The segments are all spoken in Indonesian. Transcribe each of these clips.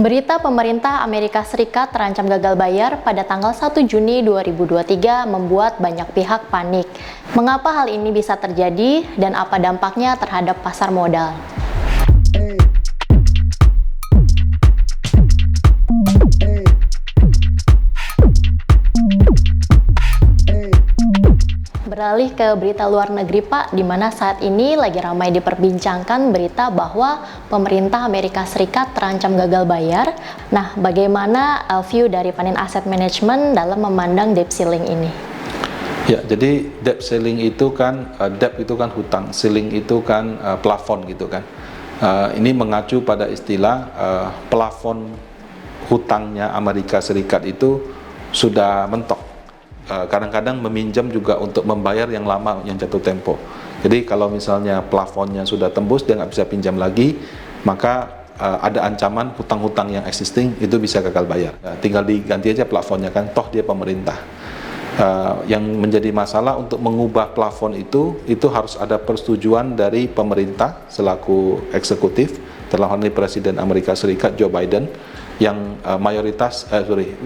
Berita pemerintah Amerika Serikat terancam gagal bayar pada tanggal 1 Juni 2023 membuat banyak pihak panik. Mengapa hal ini bisa terjadi dan apa dampaknya terhadap pasar modal? Beralih ke berita luar negeri, Pak, di mana saat ini lagi ramai diperbincangkan berita bahwa pemerintah Amerika Serikat terancam gagal bayar. Nah, bagaimana view dari Panin Asset Management dalam memandang debt ceiling ini? Ya, jadi debt ceiling itu kan debt itu kan hutang, ceiling itu kan plafon gitu kan. Ini mengacu pada istilah plafon hutangnya Amerika Serikat itu sudah mentok. Kadang-kadang meminjam juga untuk membayar yang lama, yang jatuh tempo. Jadi kalau misalnya plafonnya sudah tembus, dia nggak bisa pinjam lagi, maka ada ancaman hutang-hutang yang existing itu bisa gagal bayar. Tinggal diganti aja plafonnya kan, toh dia pemerintah. Yang menjadi masalah untuk mengubah plafon itu harus ada persetujuan dari pemerintah selaku eksekutif, dalam hal ini Presiden Amerika Serikat Joe Biden, yang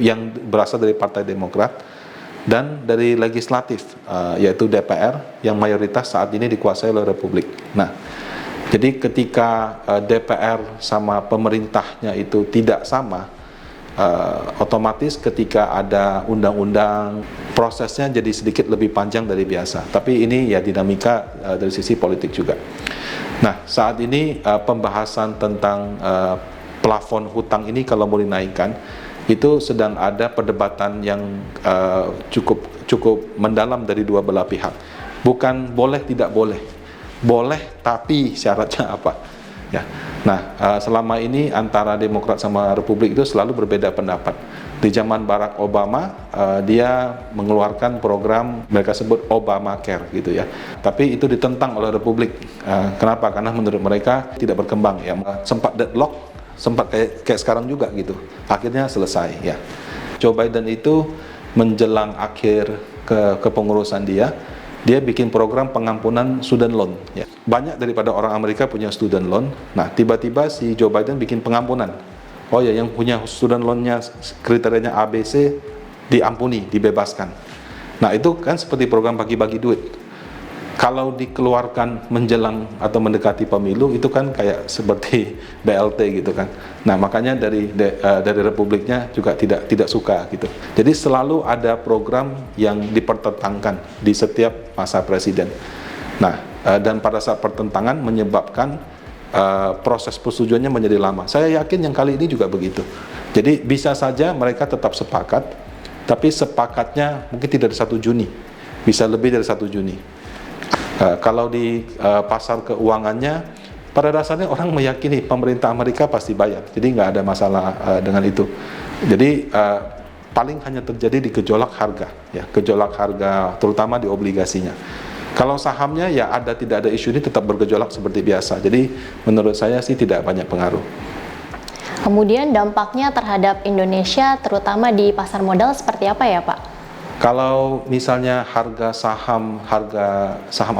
yang berasal dari Partai Demokrat, dan dari legislatif yaitu DPR yang mayoritas saat ini dikuasai oleh Republik. Nah, jadi ketika DPR sama pemerintahnya itu tidak sama, otomatis ketika ada undang-undang prosesnya jadi sedikit lebih panjang dari biasa. Tapi ini ya dinamika dari sisi politik juga. Nah, saat ini pembahasan tentang plafon hutang ini kalau mau dinaikkan, itu sedang ada perdebatan yang cukup mendalam dari dua belah pihak. Bukan boleh tidak boleh, boleh tapi syaratnya apa? Ya. Nah, selama ini antara Demokrat sama Republik itu selalu berbeda pendapat. Di zaman Barack Obama, dia mengeluarkan program mereka sebut Obamacare gitu ya. Tapi itu ditentang oleh Republik. Kenapa? Karena menurut mereka tidak berkembang ya. Sempat deadlock, sempat kayak sekarang juga gitu. Akhirnya selesai ya. Joe Biden itu menjelang akhir kepengurusan dia bikin program pengampunan student loan ya. Banyak daripada orang Amerika punya student loan. Nah, tiba-tiba si Joe Biden bikin pengampunan. Oh ya, yang punya student loan-nya kriterianya ABC diampuni, dibebaskan. Nah, itu kan seperti program bagi-bagi duit. Kalau dikeluarkan menjelang atau mendekati pemilu itu kan kayak seperti BLT gitu kan. Nah, makanya dari Republiknya juga tidak suka gitu. Jadi selalu ada program yang dipertentangkan di setiap masa presiden. Nah, dan pada saat pertentangan menyebabkan proses persetujuannya menjadi lama. Saya yakin yang kali ini juga begitu. Jadi bisa saja mereka tetap sepakat, tapi sepakatnya mungkin tidak dari 1 Juni, bisa lebih dari 1 Juni. Kalau di pasar keuangannya, pada dasarnya orang meyakini pemerintah Amerika pasti bayar, jadi nggak ada masalah dengan itu. Jadi paling hanya terjadi di gejolak harga, ya, gejolak harga terutama di obligasinya. Kalau sahamnya ya tidak ada isu ini, tetap bergejolak seperti biasa. Jadi menurut saya sih tidak banyak pengaruh. Kemudian dampaknya terhadap Indonesia, terutama di pasar modal seperti apa ya, Pak? Kalau misalnya harga saham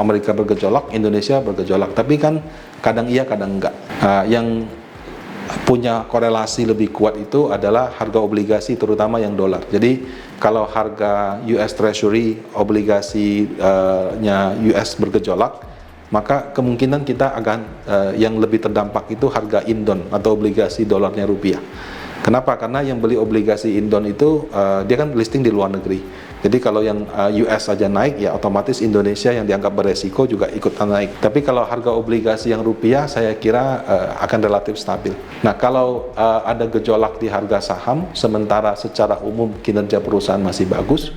Amerika bergejolak, Indonesia bergejolak, tapi kan kadang iya kadang enggak. Yang punya korelasi lebih kuat itu adalah harga obligasi, terutama yang dolar. Jadi kalau harga US Treasury, obligasinya US bergejolak, maka kemungkinan kita akan yang lebih terdampak itu harga Indon atau obligasi dolarnya rupiah. Kenapa? Karena yang beli obligasi Indon itu dia kan listing di luar negeri. Jadi kalau yang US saja naik, ya otomatis Indonesia yang dianggap beresiko juga ikutan naik. Tapi kalau harga obligasi yang rupiah, saya kira akan relatif stabil. Nah, kalau ada gejolak di harga saham, sementara secara umum kinerja perusahaan masih bagus,